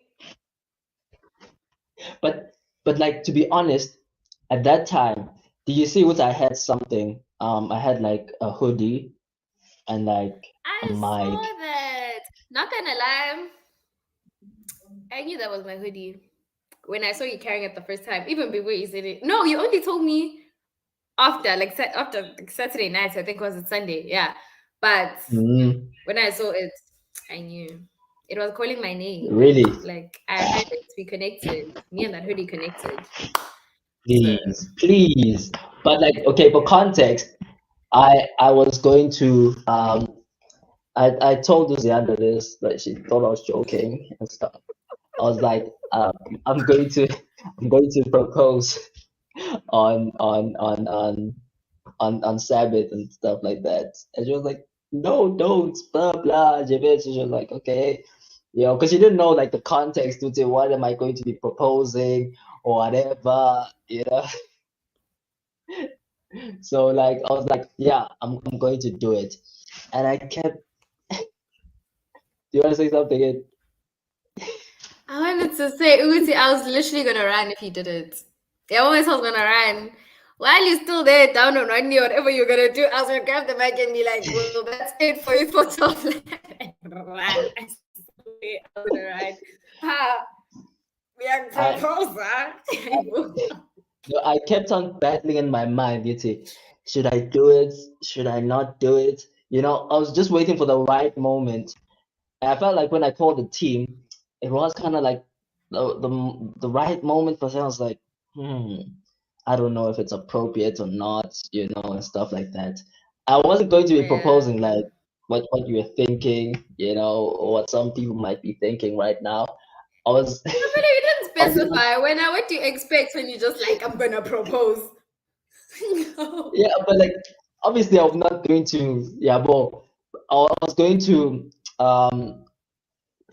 But like, to be honest, at that time, do you see what I had something? I had like a hoodie and like a I saw mic. that. Not gonna lie, I knew that was my hoodie when I saw you carrying it the first time, even before you said it. No, you only told me after Saturday night. I think was it Sunday, yeah. But Mm, when I saw it, I knew it was calling my name. really? Like I heard it be connected. Me and that hoodie connected. Please, please. But like, okay, for context, I was going to I told Luciana this, but she thought I was joking and stuff. I was like, I'm going to propose on Sabbath and stuff like that. And she was like, no, don't, blah blah. She was like, okay, because she didn't know like the context to say what am I going to be proposing or whatever, So like I was like, yeah, I'm going to do it, and I kept. Do you want to say something? I wanted to say, Uzi, I was literally gonna run if you did it. I always was gonna run. While you're still there, down on running, whatever you're gonna do, I was gonna grab the mic and be like, well, that's it for you for top and run. I swear I was gonna run. Ha! We are proposal. No, I kept on battling in my mind, should I do it? Should I not do it? I was just waiting for the right moment. And I felt like when I called the team, it was kind of like the right moment for them. I was like, I don't know if it's appropriate or not, and stuff like that. I wasn't going to be proposing like what you were thinking, or what some people might be thinking right now. I was. But you didn't specify. What do you expect when you just like, I'm gonna propose? No. Yeah, but like obviously I'm not going to. Yeah, but I was going to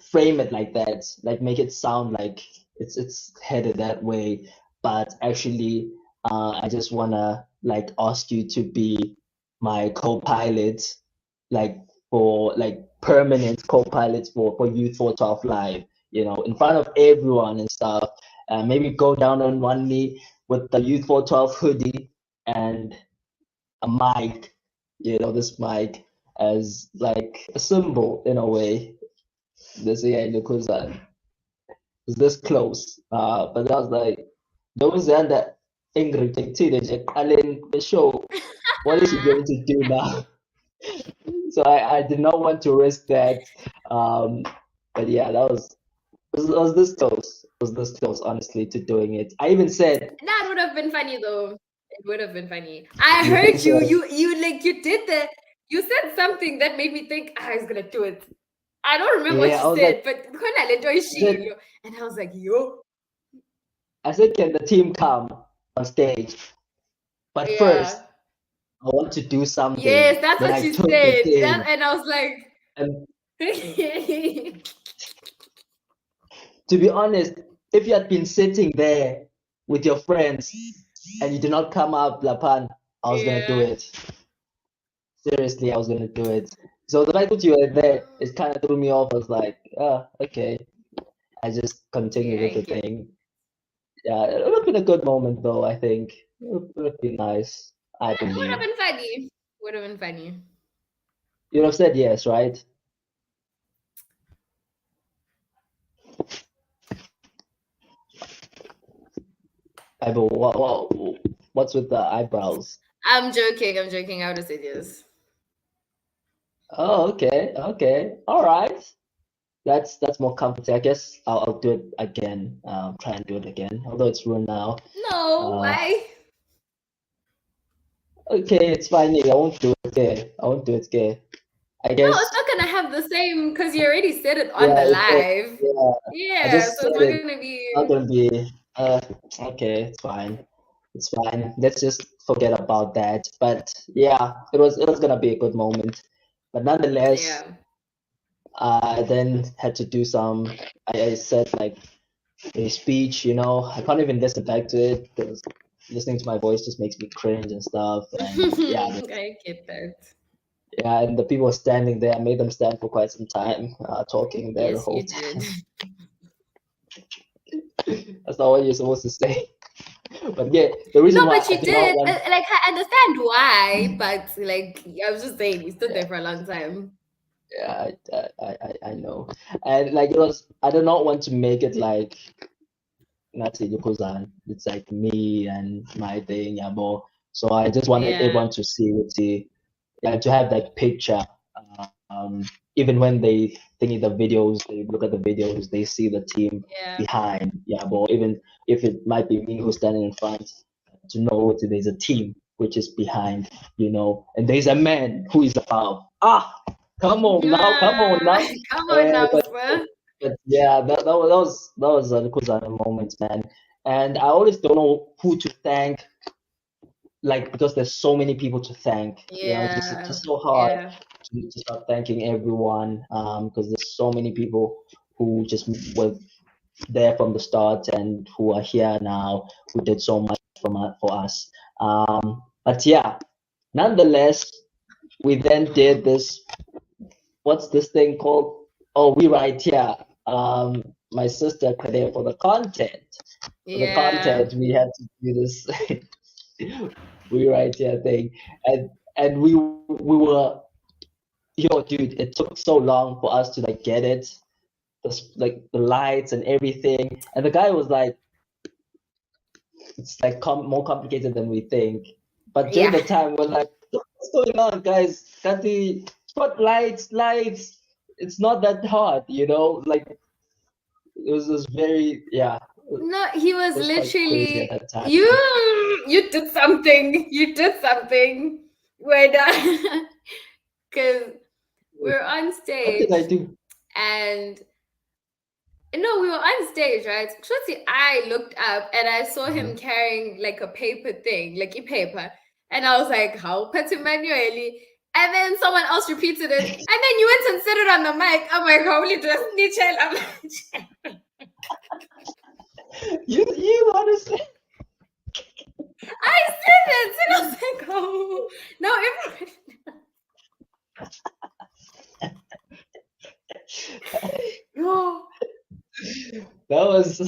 frame it like that, like make it sound like it's headed that way. But actually, I just wanna like ask you to be my co-pilot, like for like permanent co-pilots for Youth 412 Live. In front of everyone and stuff. Maybe go down on one knee with the Youth 412 hoodie and a mic. This mic as like a symbol in a way. This is this close. But I was like, those are the Ingrid the show. What is she going to do now? So I did not want to risk that. But yeah, that was this close. Was this close, honestly, to doing it. I even said that would have been funny though. It would have been funny. I heard you. You said something that made me think he's gonna do it. I don't remember what you said, but when I enjoy and I was like, yo. I said, can the team come on stage? But first, I want to do something. Yes, that's what you said. And I was like, to be honest, if you had been sitting there with your friends and you did not come up, Lapan, I was gonna do Yeah. it. Seriously, I was gonna do it. So the fact that you were there, it kind of threw me off. I was like, oh, okay. I just continued Yeah, with I the get thing. Yeah, it would have been a good moment though, I think. It would have been nice, I it. Would have believe. been funny. Would have been funny. You'd have said yes, right? But what's with the eyebrows? I'm joking. I'm joking. I would have said yes. Oh, okay, okay, all right. That's more comforting. I guess I'll do it again. Try and do it again, although it's ruined now. No, Uh, why? okay, it's fine. I won't do it. Okay, I won't do it. Okay, I No, guess. it's not gonna have the same because you already said it on Yeah, the it's just, live. yeah. I Yeah, just so said it's not it. gonna be. Not gonna be. Okay, it's fine. It's fine. Let's just forget about that. But yeah, it was gonna be a good moment. But nonetheless, Yeah. I then had to do some. I said like a speech. I can't even listen back to it because listening to my voice just makes me cringe and stuff. And yeah, I get that. yeah, and the people standing there, I made them stand for quite some time, talking there the Yes, whole you time. did. That's not what you're supposed to say. But yeah, the reason No, why but you I did not did. want, Like, I understand why, but like, I was just saying, you stood there for a long time. yeah, I know, and like I did not want to make it like Nazi Yukuzan. It's like me and my thing, yabo. So I just wanted Yeah. everyone to see to have that picture. Um, Even when they think the videos, they look at the videos, they see the team Yeah. behind, yabo. Even if it might be me who's standing in front, to know that there's a team which is behind, and there's a man who is above. Come on now, come on now. Come on now, But sir. yeah, that was a Kuzana moment, man. And I always don't know who to thank, like because there's so many people to thank. It's Yeah. just so hard Yeah. to start thanking everyone, because there's so many people who just were there from the start and who are here now, who did so much for us. But yeah, nonetheless, we then did this. What's this thing called? Oh, we write here. My sister put in for the content. For the Yeah. content, we had to do this we write here thing, and we were, dude, it took so long for us to like get it, like the lights and everything, and the guy was like, it's like more complicated than we think. But during Yeah. the time, we're like, what's going on, guys? Got the spotlights, lights. It's not that hard, like it was very, yeah. No, he was It was quite crazy at literally that time. you did something. You did something. When because we're on What stage did I do? and no, we were on stage, right? Shorty, I looked up and I saw him carrying like a paper thing, like a paper. And I was like, how Pet manually? And then someone else repeated it. And then you went and said it on the mic. I'm like, holy just Nichel. You honestly. I said it. And I was like, oh, no, everybody. No. That was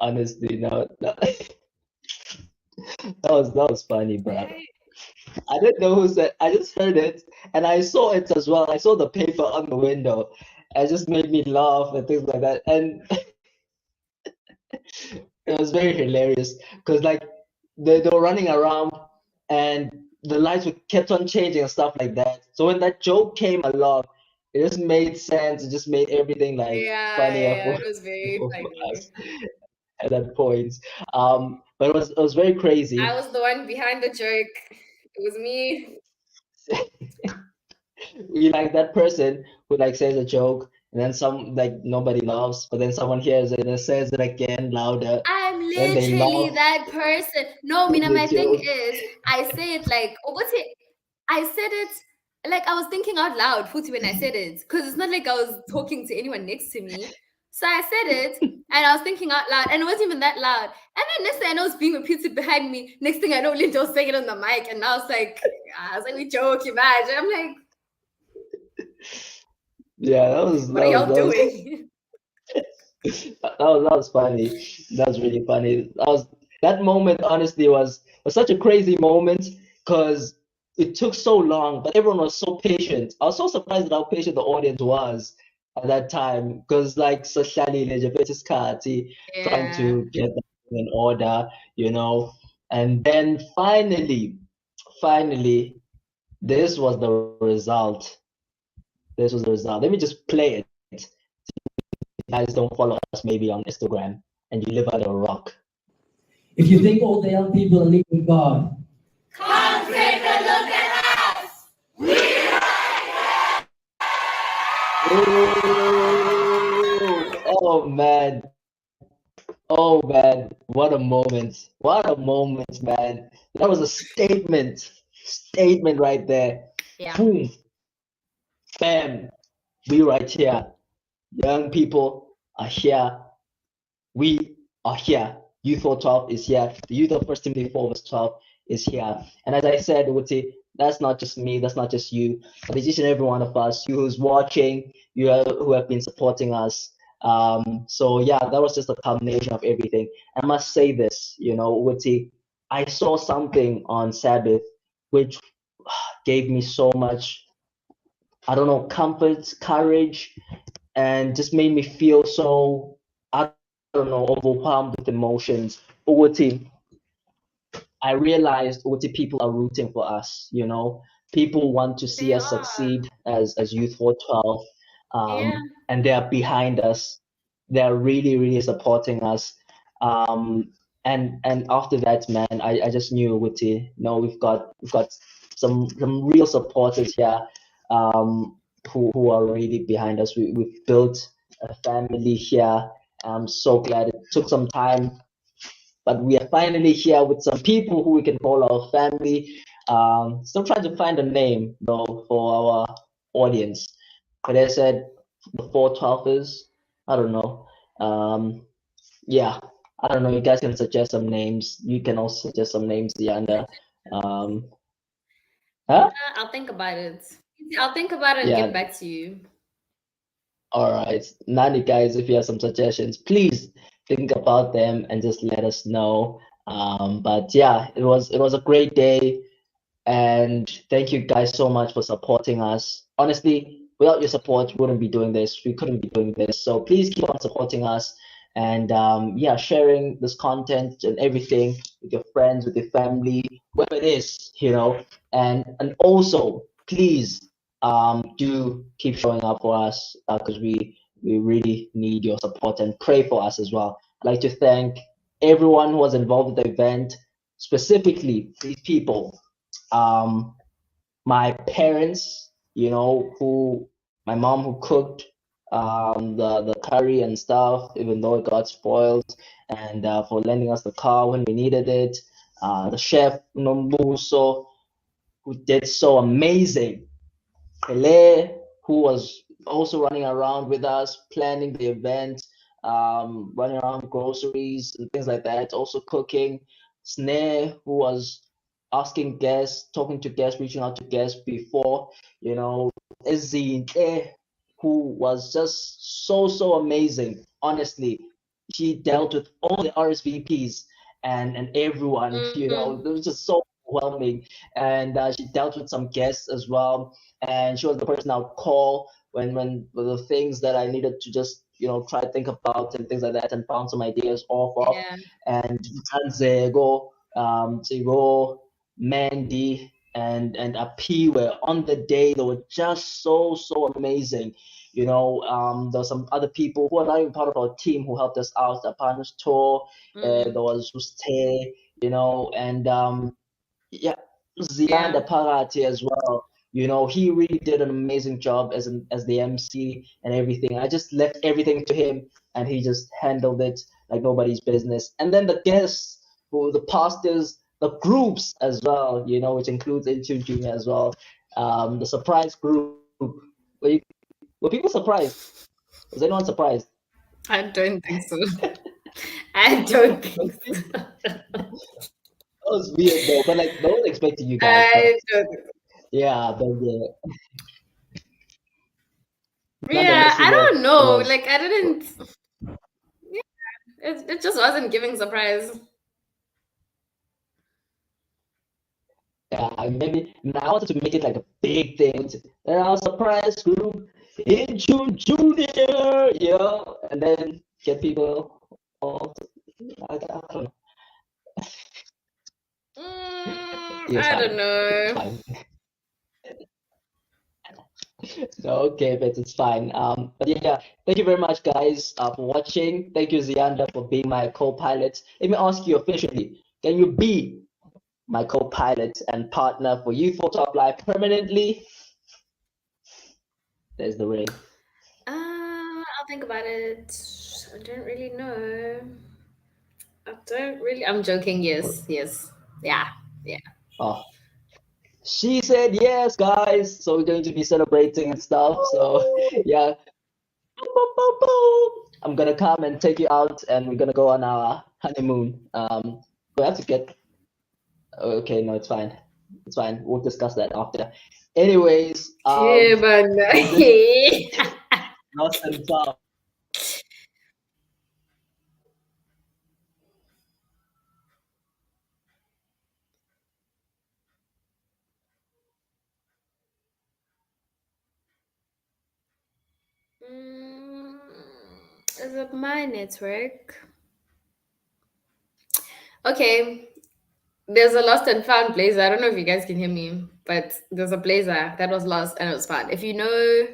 honestly, no, that was funny, bro. I didn't know who said. I just heard it and I saw it as well. I saw the paper on the window. It just made me laugh and things like that, and it was very hilarious because like they were running around and the lights kept on changing and stuff like that. So when that joke came along, it just made sense. It just made everything like funnier Yeah, it was very for funny. us at that point. But it was very crazy. I was the one behind the joke. It was me. We like that person who like says a joke and then some like nobody laughs, but then someone hears it and says it again louder. I'm Then they literally laugh. that person. No, Mina, The my thing joke. is, I say it like, oh, what's it? I said it like I was thinking out loud, Futi, when I said it, because it's not like I was talking to anyone next to me. So I said it, and I was thinking out loud, and it wasn't even that loud. And then next thing I know, it's being repeated behind me. Next thing I know, Linda was saying it on the mic, and I was like, we joking, man. I'm like, Yeah, that was what are y'all doing? that was funny. That was really funny. That moment honestly was such a crazy moment because it took so long, but everyone was so patient. I was so surprised at how patient the audience was at that time because like Sashalile Jefetis Kati trying Yeah. to get them in order, you know. And then finally, this was the result. This was the result. Let me just play it. If you guys don't follow us maybe on Instagram and you live under a rock. If you think all the young people are leaving God, Come take a look at us. Oh man. Oh man, what a moment. What a moment, man. That was a statement. Statement right there. Yeah. Boom. Bam. We right here. Young people are here. We are here. Youth for 12 is here. The youth of 1 Timothy 4 verse 12 is here. And as I said, Uti, that's not just me, that's not just you, but it's each and every one of us, you who's watching, who have been supporting us. So yeah, that was just a combination of everything. I must say this, Uti, I saw something on Sabbath which gave me so much, I don't know, comfort, courage, and just made me feel so, I don't know, overwhelmed with emotions. Uti, I realized Uti people are rooting for us, People want to see They us are. succeed as Youth for 12, Yeah. and they are behind us. They're really, really supporting us. And after that, man, I just knew Uti, we've got some real supporters here, who are really behind us. We've built a family here. I'm so glad it took some time, but we are finally here with some people who we can call our family. Still trying to find a name though for our audience. But I said the 412ers. I don't know. Yeah, I don't know. You guys can suggest some names. You can also suggest some names, Yanda. Huh? I'll think about it. I'll think about it and Yeah. get back to you. All right, Nani guys, if you have some suggestions, please think about them and just let us know. But yeah, it was a great day, and thank you guys so much for supporting us. Honestly, without your support, we wouldn't be doing this. We couldn't be doing this. So please keep on supporting us and yeah, sharing this content and everything with your friends, with your family, whoever it is, and also please do keep showing up for us because we really need your support and pray for us as well. I'd like to thank everyone who was involved with the event, specifically these people, my parents, my mom who cooked the curry and stuff, even though it got spoiled, and for lending us the car when we needed it, the chef Nombuso, who did so amazing. Pele, who was also running around with us, planning the event, running around groceries and things like that, also cooking. Snare, who was asking guests, talking to guests, reaching out to guests before, Izzy, who was just so amazing. Honestly, she dealt with all the RSVPs and everyone, it was just so overwhelming. And she dealt with some guests as well, and she was the person I would call when the things that I needed to just try to think about and things like that, and bounce some ideas off of. Yeah. And Tanzego, Zego, Mandy, and Api were on the day. They were just so amazing. There were some other people who are not even part of our team who helped us out. The partners tour, there was Uste, and yeah, Zianda Parati as well. He really did an amazing job as the MC and everything. I just left everything to him, and he just handled it like nobody's business. And then the guests, the pastors, the groups as well, which includes Intune Junior as well. The surprise group. Were people surprised? Was anyone surprised? I don't think so. I don't think so. That was weird though, but like no one expecting you guys. But I don't. yeah, but yeah, Yeah, nonetheless, I don't it know. was. Like I didn't. It just wasn't giving surprise. Yeah, maybe I wanted to make it like a big thing. And our surprise group in Junior, and then get people all. I don't know. It's I don't fine. It's know. fine. Okay, but it's fine. But yeah, thank you very much, guys, for watching. Thank you, Zianda, for being my co-pilot. Let me ask you officially: can you be my co-pilot and partner for Youth for Top Life permanently? There's the ring. I'll think about it. I don't really know. I don't really. I'm joking. Yes, yes, yeah, yeah. Oh, she said yes, guys. So we're going to be celebrating and stuff. So yeah, boom, boom, boom, boom. I'm gonna come and take you out, and we're gonna go on our honeymoon. We have to get. Okay, no, it's fine. It's fine. We'll discuss that after. Anyways, Yeah, but this is Lost and Found. Mm, is it my network? Okay, there's a lost and found blazer. I don't know if you guys can hear me, but there's a blazer that was lost and it was found. If you know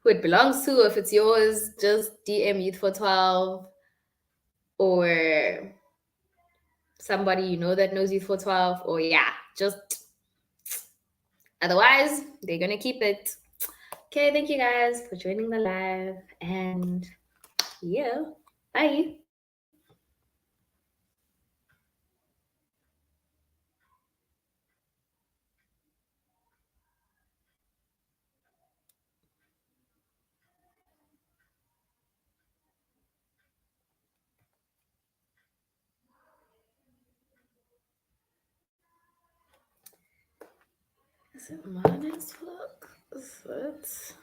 who it belongs to, if it's yours, just DM Youth for 12 or somebody you know that knows Youth for 12, or yeah, just otherwise, they're gonna keep it. Okay, thank you guys for joining the live, and yeah, bye. Is it my network? Is it?